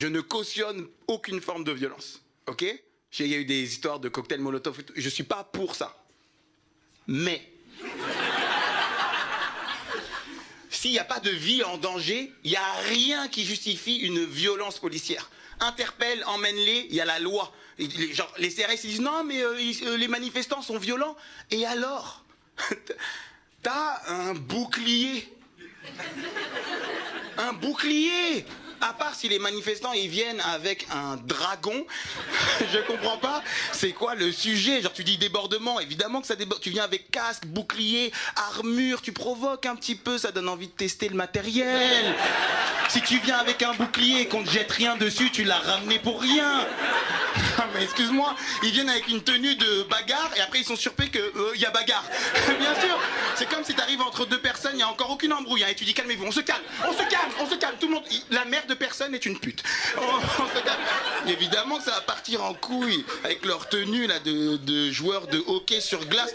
Je ne cautionne aucune forme de violence, ok? Il y a eu des histoires de cocktails Molotov, je ne suis pas pour ça. Mais, s'il n'y a pas de vie en danger, il n'y a rien qui justifie une violence policière. Interpelle, emmène-les, il y a la loi. Les CRS ils disent non mais les manifestants sont violents. Et alors? T'as un bouclier. Un bouclier. À part si les manifestants ils viennent avec un dragon, je comprends pas c'est quoi le sujet. Genre tu dis débordement, évidemment que ça déborde. Tu viens avec casque, bouclier, armure, tu provoques un petit peu, ça donne envie de tester le matériel. Si tu viens avec un bouclier et qu'on te jette rien dessus, tu l'as ramené pour rien. Mais excuse-moi, ils viennent avec une tenue de bagarre et après ils sont surpris qu'il y a bagarre. Bien sûr, c'est comme si t'arrives entre deux personnes, il n'y a encore aucune embrouille, hein, et tu dis calmez-vous, on se calme, tout le monde, la mère de personne est une pute. On se calme. Évidemment que ça va partir en couille avec leur tenue là, de joueurs de hockey sur glace.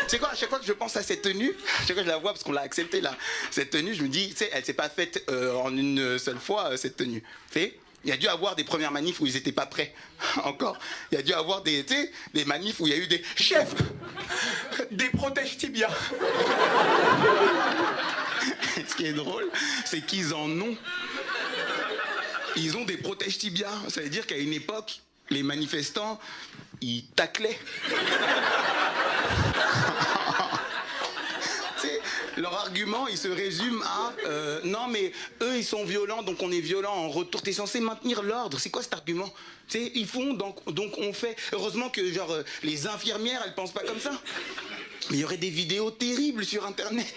C'est quoi, à chaque fois que je pense à cette tenue, à chaque fois que je la vois parce qu'on l'a acceptée là, cette tenue, je me dis, tu sais, elle s'est pas faite en une seule fois cette tenue. Tu sais, il y a dû avoir des premières manifs où ils n'étaient pas prêts, encore. Il y a dû avoir des manifs où il y a eu des chefs, des protèges tibias. Ce qui est drôle, c'est qu'ils en ont. Ils ont des protèges tibias. Ça veut dire qu'à une époque, les manifestants, ils taclaient. Leur argument, il se résume à non mais eux ils sont violents donc on est violent en retour. T'es censé maintenir l'ordre. C'est quoi cet argument? T'sais, ils font donc on fait. Heureusement que genre les infirmières elles pensent pas comme ça. Il y aurait des vidéos terribles sur internet.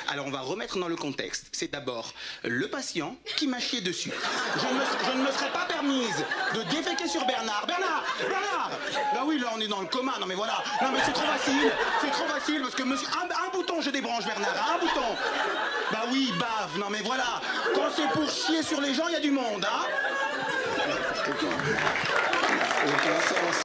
Alors on va remettre dans le contexte. C'est d'abord le patient qui m'a chié dessus. Je ne me serais pas permise de déféquer sur Bernard. Bernard. Bah oui, là on est dans le coma. Non mais voilà. Non mais c'est trop facile parce que monsieur... Un bouton je débranche Bernard. Un bouton. Bah oui, bave. Non mais voilà. Quand c'est pour chier sur les gens, il y a du monde, hein. Aucun sens.